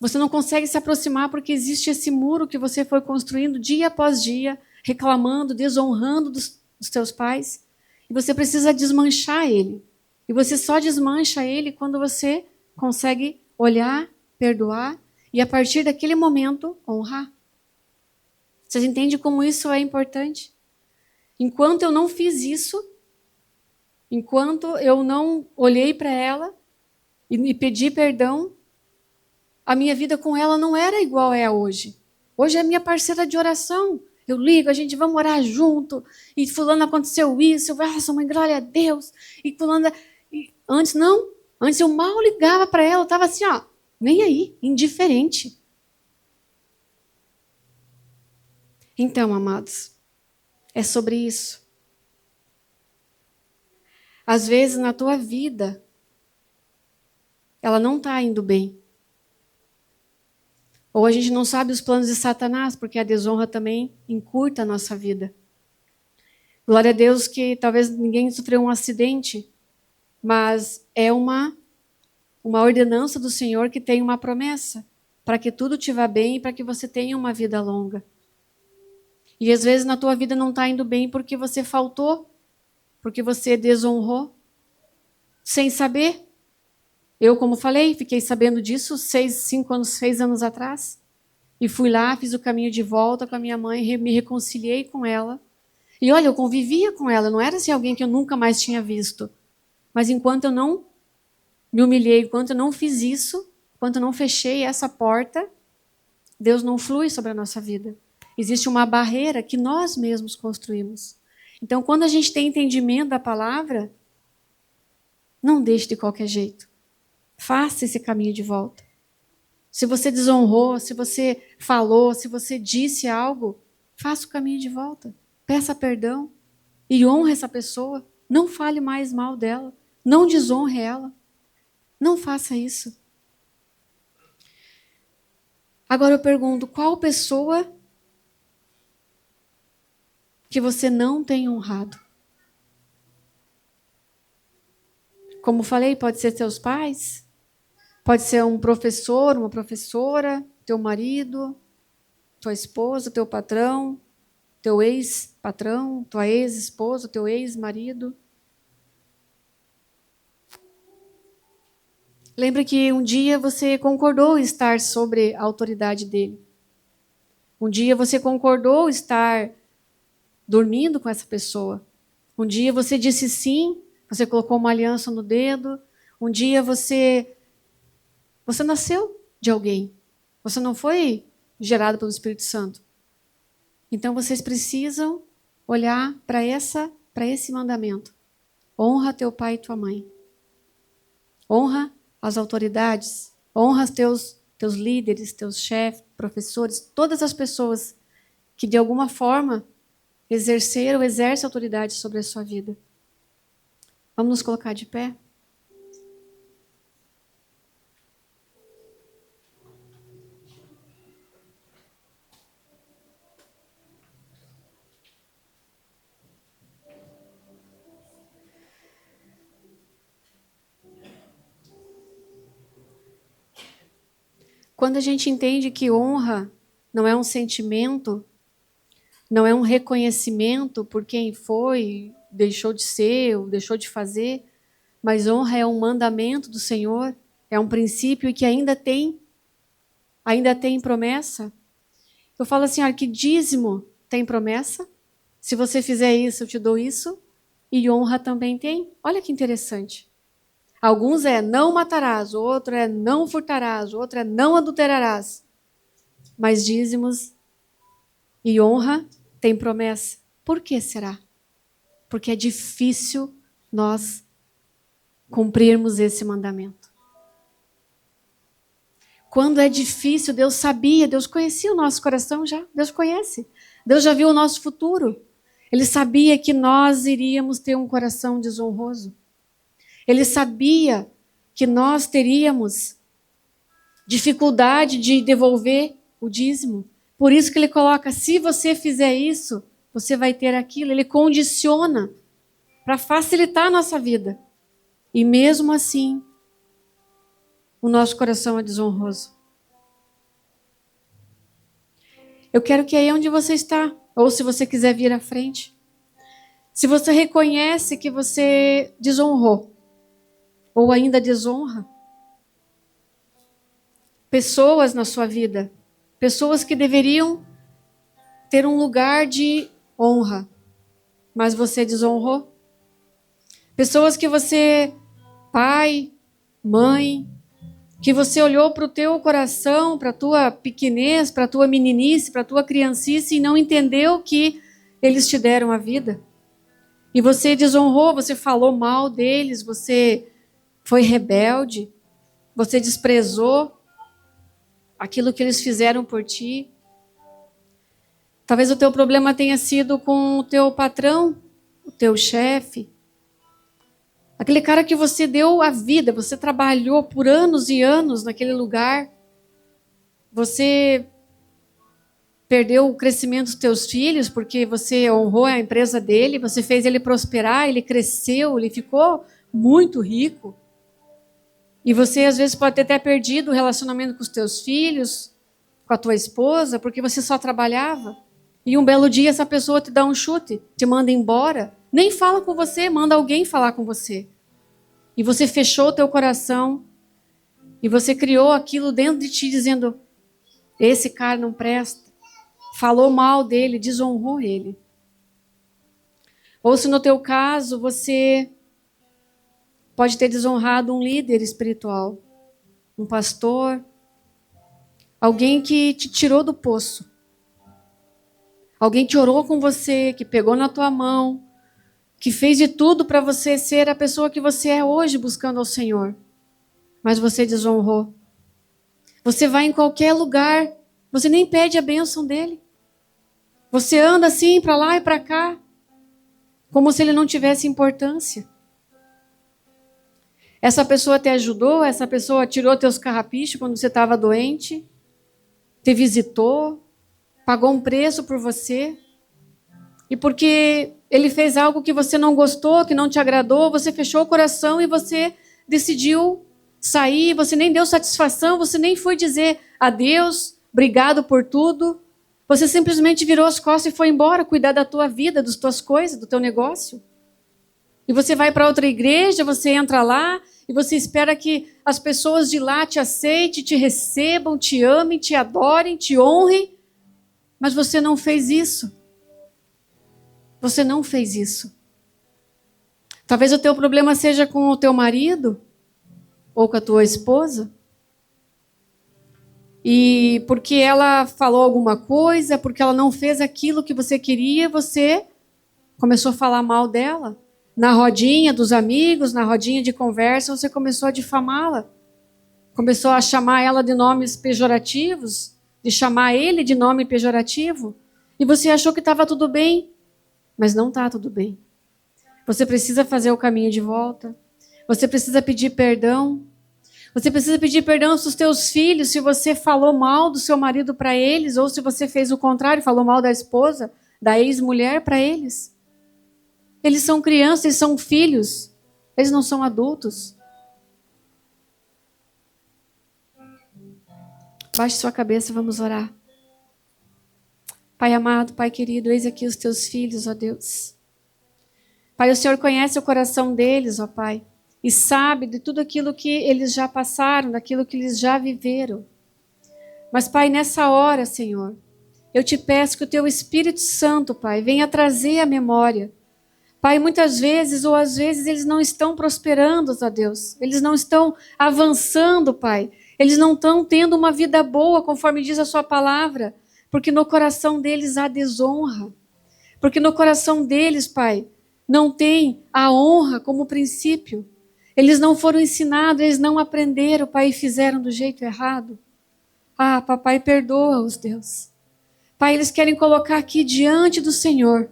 você não consegue se aproximar porque existe esse muro que você foi construindo dia após dia, reclamando, desonrando dos seus pais, e você precisa desmanchar ele. E você só desmancha ele quando você consegue olhar, perdoar e a partir daquele momento honrar. Vocês entendem como isso é importante? Enquanto eu não fiz isso, enquanto eu não olhei para ela e pedi perdão, a minha vida com ela não era igual é hoje. Hoje é minha parceira de oração. Eu ligo, a gente vamos orar junto. E fulano aconteceu isso. Nossa, mãe, glória a Deus. E fulano... Antes não. Antes eu mal ligava para ela. Eu estava assim, ó, nem aí, indiferente. Então, amados, é sobre isso. Às vezes na tua vida, ela não está indo bem. Ou a gente não sabe os planos de Satanás, porque a desonra também encurta a nossa vida. Glória a Deus que talvez ninguém sofreu um acidente, mas é uma ordenança do Senhor que tem uma promessa, para que tudo te vá bem e para que você tenha uma vida longa. E às vezes na tua vida não está indo bem porque você faltou, porque você desonrou, sem saber. Eu, como falei, fiquei sabendo disso 6 anos atrás. E fui lá, fiz o caminho de volta com a minha mãe, me reconciliei com ela. E olha, eu convivia com ela, não era assim alguém que eu nunca mais tinha visto. Mas enquanto eu não me humilhei, enquanto eu não fiz isso, enquanto eu não fechei essa porta, Deus não flui sobre a nossa vida. Existe uma barreira que nós mesmos construímos. Então, quando a gente tem entendimento da palavra, não deixe de qualquer jeito. Faça esse caminho de volta. Se você desonrou, se você falou, se você disse algo, faça o caminho de volta. Peça perdão e honre essa pessoa. Não fale mais mal dela. Não desonre ela. Não faça isso. Agora eu pergunto, qual pessoa que você não tem honrado? Como falei, pode ser seus pais, pode ser um professor, uma professora, teu marido, tua esposa, teu patrão, teu ex-patrão, tua ex-esposa, teu ex-marido. Lembra que um dia você concordou estar sobre a autoridade dele. Um dia você concordou estar dormindo com essa pessoa. Um dia você disse sim, você colocou uma aliança no dedo. Um dia você nasceu de alguém. Você não foi gerado pelo Espírito Santo. Então vocês precisam olhar para esse mandamento. Honra teu pai e tua mãe. Honra as autoridades. Honra os teus líderes, teus chefes, professores, todas as pessoas que de alguma forma exerceram ou exercem autoridade sobre a sua vida. Vamos nos colocar de pé? Quando a gente entende que honra não é um sentimento, não é um reconhecimento por quem foi, deixou de ser ou deixou de fazer, mas honra é um mandamento do Senhor, é um princípio e que ainda tem promessa. Eu falo assim, olha, que dízimo tem promessa. Se você fizer isso, eu te dou isso. E honra também tem. Olha que interessante. Alguns é não matarás, o outro é não furtarás, o outro é não adulterarás. Mas dízimos e honra tem promessa. Por que será? Porque é difícil nós cumprirmos esse mandamento. Quando é difícil, Deus sabia, Deus conhecia o nosso coração já, Deus conhece. Deus já viu o nosso futuro. Ele sabia que nós iríamos ter um coração desonroso. Ele sabia que nós teríamos dificuldade de devolver o dízimo. Por isso que ele coloca, se você fizer isso, você vai ter aquilo. Ele condiciona para facilitar a nossa vida. E mesmo assim, o nosso coração é desonroso. Eu quero que aí onde você está, ou se você quiser vir à frente, se você reconhece que você desonrou, ou ainda desonra, pessoas na sua vida, pessoas que deveriam ter um lugar de honra, mas você desonrou. Pessoas que você, pai, mãe, que você olhou para o teu coração, para a tua pequenez, para a tua meninice, para a tua criancice e não entendeu que eles te deram a vida. E você desonrou, você falou mal deles, você foi rebelde, você desprezou aquilo que eles fizeram por ti. Talvez o teu problema tenha sido com o teu patrão, o teu chefe, aquele cara que você deu a vida, você trabalhou por anos e anos naquele lugar, você perdeu o crescimento dos teus filhos porque você honrou a empresa dele, você fez ele prosperar, ele cresceu, ele ficou muito rico. E você às vezes pode ter até perdido o relacionamento com os teus filhos, com a tua esposa, porque você só trabalhava. E um belo dia essa pessoa te dá um chute, te manda embora, nem fala com você, manda alguém falar com você. E você fechou o teu coração e você criou aquilo dentro de ti dizendo, esse cara não presta. Falou mal dele, desonrou ele. Ou se no teu caso você pode ter desonrado um líder espiritual, um pastor, alguém que te tirou do poço. Alguém que orou com você, que pegou na tua mão, que fez de tudo para você ser a pessoa que você é hoje buscando ao Senhor. Mas você desonrou. Você vai em qualquer lugar, você nem pede a bênção dele. Você anda assim para lá e para cá, como se ele não tivesse importância. Essa pessoa te ajudou, essa pessoa tirou teus carrapichos quando você estava doente, te visitou, pagou um preço por você. E porque ele fez algo que você não gostou, que não te agradou, você fechou o coração e você decidiu sair, você nem deu satisfação, você nem foi dizer adeus, obrigado por tudo. Você simplesmente virou as costas e foi embora cuidar da tua vida, das tuas coisas, do teu negócio. E você vai para outra igreja, você entra lá e você espera que as pessoas de lá te aceitem, te recebam, te amem, te adorem, te honrem. Mas você não fez isso. Você não fez isso. Talvez o teu problema seja com o teu marido ou com a tua esposa. E porque ela falou alguma coisa, porque ela não fez aquilo que você queria, você começou a falar mal dela. Na rodinha dos amigos, na rodinha de conversa, você começou a difamá-la. Começou a chamar ela de nomes pejorativos, de chamar ele de nome pejorativo. E você achou que estava tudo bem, mas não está tudo bem. Você precisa fazer o caminho de volta. Você precisa pedir perdão. Você precisa pedir perdão para os teus filhos se você falou mal do seu marido para eles, ou se você fez o contrário, falou mal da esposa, da ex-mulher para eles. Eles são crianças, eles são filhos. Eles não são adultos. Baixe sua cabeça, vamos orar. Pai amado, Pai querido, eis aqui os teus filhos, ó Deus. Pai, o Senhor conhece o coração deles, ó Pai, e sabe de tudo aquilo que eles já passaram, daquilo que eles já viveram. Mas, Pai, nessa hora, Senhor, eu te peço que o teu Espírito Santo, Pai, venha trazer a memória. Pai, muitas vezes ou às vezes eles não estão prosperando, ó Deus. Eles não estão avançando, Pai. Eles não estão tendo uma vida boa, conforme diz a sua palavra. Porque no coração deles há desonra. Porque no coração deles, Pai, não tem a honra como princípio. Eles não foram ensinados, eles não aprenderam, Pai, e fizeram do jeito errado. Ah, papai, perdoa-os, Deus. Pai, eles querem colocar aqui diante do Senhor.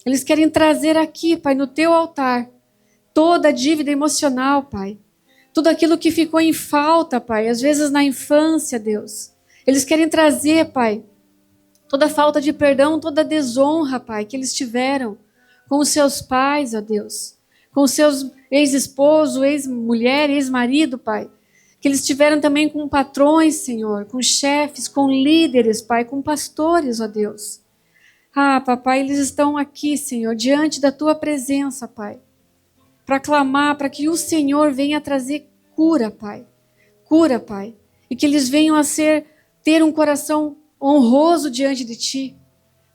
Eles querem trazer aqui, Pai, no teu altar, toda a dívida emocional, Pai. Tudo aquilo que ficou em falta, Pai, às vezes na infância, Deus. Eles querem trazer, Pai, toda a falta de perdão, toda a desonra, Pai, que eles tiveram com os seus pais, ó Deus. Com os seus ex-esposo, ex-mulher, ex-marido, Pai. Que eles tiveram também com patrões, Senhor, com chefes, com líderes, Pai, com pastores, ó Deus. Ah, papai, eles estão aqui, Senhor, diante da tua presença, Pai, para clamar, para que o Senhor venha trazer cura, Pai. Cura, Pai. E que eles venham a ter um coração honroso diante de Ti.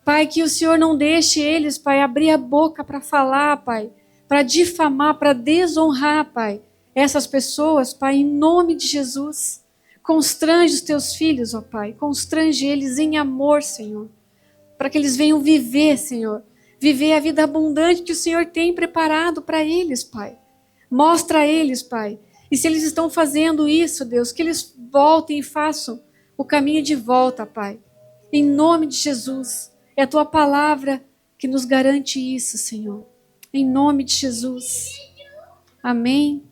Pai, que o Senhor não deixe eles, Pai, abrir a boca para falar, Pai, para difamar, para desonrar, Pai, essas pessoas, Pai, em nome de Jesus. Constrange os teus filhos, ó Pai, constrange eles em amor, Senhor, para que eles venham viver, Senhor, viver a vida abundante que o Senhor tem preparado para eles, Pai. Mostra a eles, Pai. E se eles estão fazendo isso, Deus, que eles voltem e façam o caminho de volta, Pai. Em nome de Jesus. É a tua palavra que nos garante isso, Senhor. Em nome de Jesus. Amém.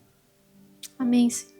Amém, Senhor.